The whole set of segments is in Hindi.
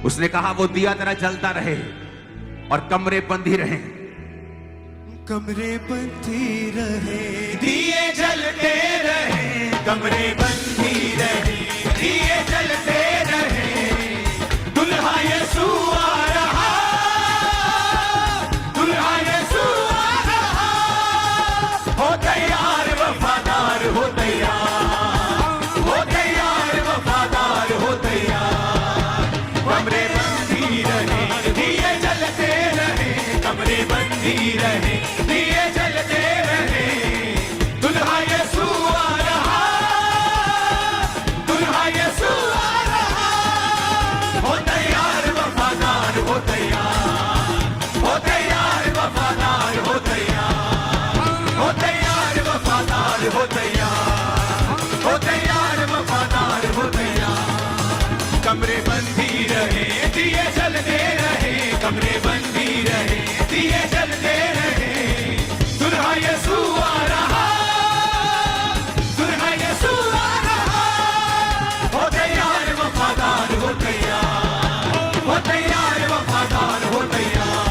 उसने कहा वो दिया तेरा जलता रहे और कमरे बंद ही रहे। कमरे बंद ही रहे, दिए जलते रहे, कमरे बंद ही रहे, दिए जलते रहे। दुल्हा यीशु आ रहा, दुल्हा यीशु आ रहा। हो तैयार वफादार, हो तैयार, हो तैयार वफादार, हो तैयार। कमरे बंद ही रहे, दिए जलते रहे, कमरे बंद ही रहे, दिए जलते रहे। दुल्हा यीशु आ रहा, दुल्हा यीशु आ रहा। हो तैयार वफादार, हो तैयार, हो तैयार वफादार, हो तैयार, हो तैयार वफादार, हो तैयार, हो तैयार वफादार, हो तैयार। कमरे बंद ही रहे, दिए जलते रहे, कमरे बंद ही रहे, दिए जलते रहे। दुल्हा यीशु आ रहा, दुल्हा यीशु आ रहा। हो तैयार वफादार, हो तैयार, हो तैयार वफादार, हो तैयार,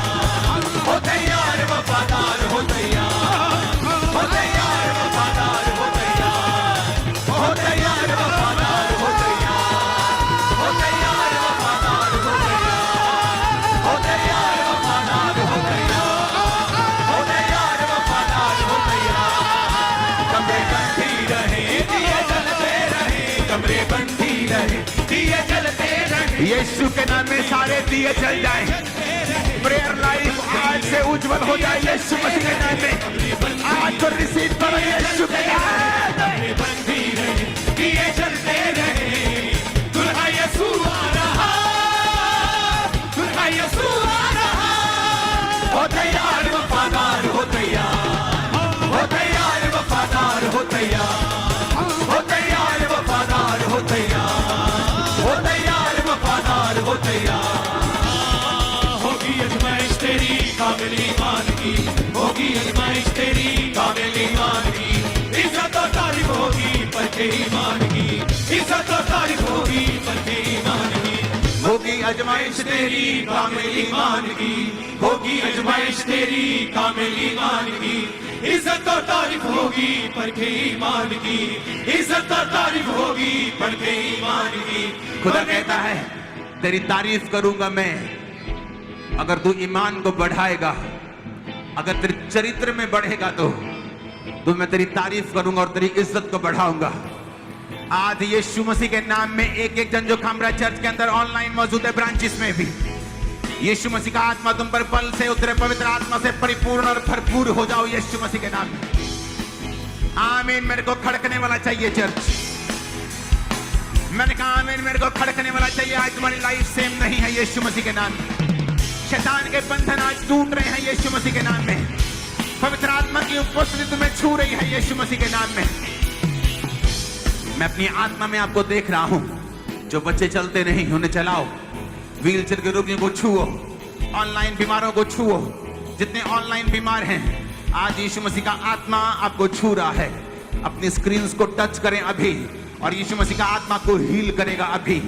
हो तैयार वफादार, हो तैयार, हो तैयार वफादार, हो तैयार, हो तैयार वफादार, हो तैयार, हो तैयार वफादार, हो तैयार, हो तैयार वफादार, हो तैयार, हो तैयार वफादार, हो तैयार। कमरे बंद ही रहे, दिए जलते रहे, कमरे बंद ही रहे, दिए जलते रहे। यीशु के नाम में सारे दिए जल जाए। प्रेयर लाइफ आज से उज्जवल हो जाए यीशु मसीह के नाम में। आज तो रिसीव करो यीशु के नाम में। बंद ही रहे, दिए जलते रहे। दुल्हा यीशु आ रहा, दुल्हा यीशु आ रहा। हो तैयार वफादार, हो तैयार, हो तैयार वफादार, हो तैयार, हो तैयार वफादार, हो तैयार, हो तैयार वफादार, हो तैयार। होगी अजमाइश तेरी काबिल ईमान की, होगी अजमाइश तेरी काबिल ईमान की। इज्जत और तारीफ होगी परखे ईमान की, इज्जत और तारीफ होगी परखे ईमान की। होगी अजमाइश तेरी काबिल ईमान की, होगी अजमाइश तेरी काबिल ईमान की। इज्जत और तारीफ होगी परखे ईमान की, इज्जत और तारीफ होगी परखे ईमान की। खुदा कहता है तेरी तारीफ करूंगा मैं अगर तू ईमान को बढ़ाएगा, अगर तेरे चरित्र में बढ़ेगा तो मैं तेरी तारीफ करूंगा और तेरी इज्जत को बढ़ाऊंगा। आज यीशु मसीह के नाम में एक एक जन जो खामरा चर्च के अंदर ऑनलाइन मौजूद है, ब्रांचेस में भी, यीशु मसीह का आत्मा तुम पर बल से उतरे, पवित्र आत्मा से परिपूर्ण और भरपूर हो जाओ यीशु मसीह के नाम में। आमीन। मेरे को खड़कने वाला चाहिए चर्च। मैंने कहा आमीन, मेरे को खड़कने वाला चाहिए। आज तुम्हारी लाइफ सेम नहीं है यीशु मसीह के नाम में। शैतान के बंधन आज टूट रहे हैं यीशु मसीह के नाम में। पवित्र आत्मा की उपस्थिति तुम्हें छू रही है यीशु मसीह के नाम में। मैं अपनी आत्मा में आपको देख रहा हूं। जो बच्चे चलते नहीं उन्हें चलाओ, व्हील चेयर के रोगियों को छुओ, ऑनलाइन बीमारों को छुओ। जितने ऑनलाइन बीमार हैं आज यीशु मसीह का आत्मा आपको छू रहा है। अपनी स्क्रीन्स को टच करें अभी और यीशु मसीह का आत्मा को हील करेगा अभी।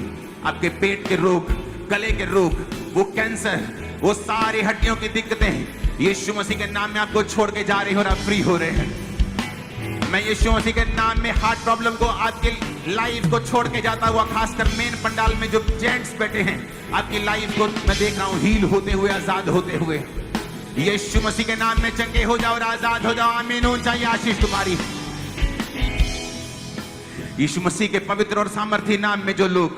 आपके पेट के रोग, गले के रोग, वो कैंसर, वो सारी हड्डियों की दिक्कतें यीशु मसीह के नाम में आपको छोड़ के जा रही हो और आप फ्री हो रहे हैं। मैं यीशु मसीह के नाम में हार्ट प्रॉब्लम को, आपकी लाइफ को छोड़ के जाता हुआ, खासकर मेन पंडाल में जो जेंट्स बैठे हैं, आपकी लाइफ को मैं देख रहा हूं हील होते हुए, आजाद होते हुए। यीशु मसीह के नाम में चंगे हो जाओ और आजाद हो जाओ। आमीन। होनी चाहिए आशीष तुम्हारी। यीशु मसीह के पवित्र और सामर्थी नाम में जो लोग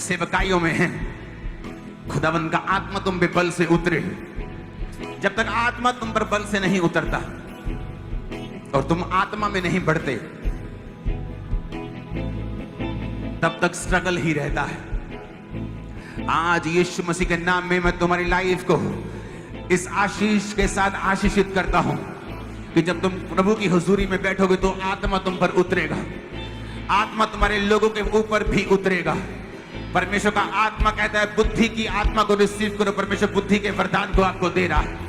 सेवकाइयों में हैं, खुदावंद का आत्मा तुम पे बल से उतरे। जब तक आत्मा तुम पर बल से नहीं उतरता और तुम आत्मा में नहीं बढ़ते, तब तक स्ट्रगल ही रहता है। आज यीशु मसीह के नाम में मैं तुम्हारी लाइफ को इस आशीष के साथ आशीषित करता हूं कि जब तुम प्रभु की हुजूरी में बैठोगे तो आत्मा तुम पर उतरेगा। आत्मा तुम्हारे लोगों के ऊपर भी उतरेगा। परमेश्वर का आत्मा कहता है बुद्धि की आत्मा को रिसीव करो। परमेश्वर बुद्धि के वरदान को आपको दे रहा है,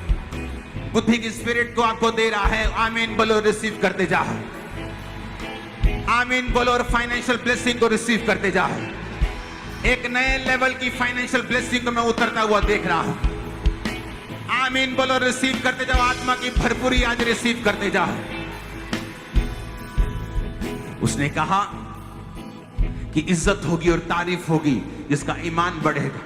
बुद्धि की स्पिरिट को आपको दे रहा है। आमीन बोलो, रिसीव करते जाओ। आमीन बोलो और फाइनेंशियल ब्लेसिंग को रिसीव करते जाओ। एक नए लेवल की फाइनेंशियल ब्लेसिंग को मैं उतरता हुआ देख रहा हूं। आमीन बोलो, रिसीव करते जाओ, आत्मा की भरपूरी आज रिसीव करते जाओ। उसने कहा कि इज्जत होगी और तारीफ होगी जिसका ईमान बढ़ेगा।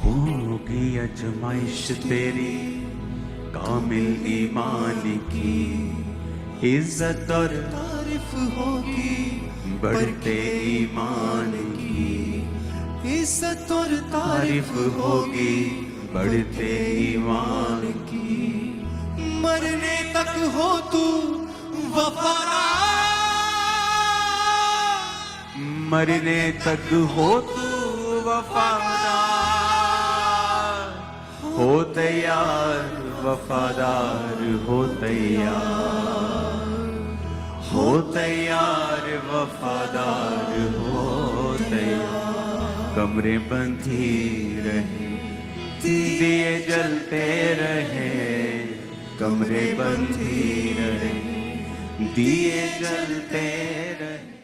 होगी अजमाइश तेरी कामिल ईमान की, इज्जत और तारीफ होगी बढ़ते ईमान की, इज्जत और तारीफ होगी बढ़ते ईमान की। मरने तक हो तू वफादार, मरने तक हो तू वफादार, हो तैयार वफादार, हो तैयार, हो तैयार वफादार, हो तैयार। कमरे बंधी रहे, दिए जलते रहे, कमरे बंधी रहे, दिए जलते रहे।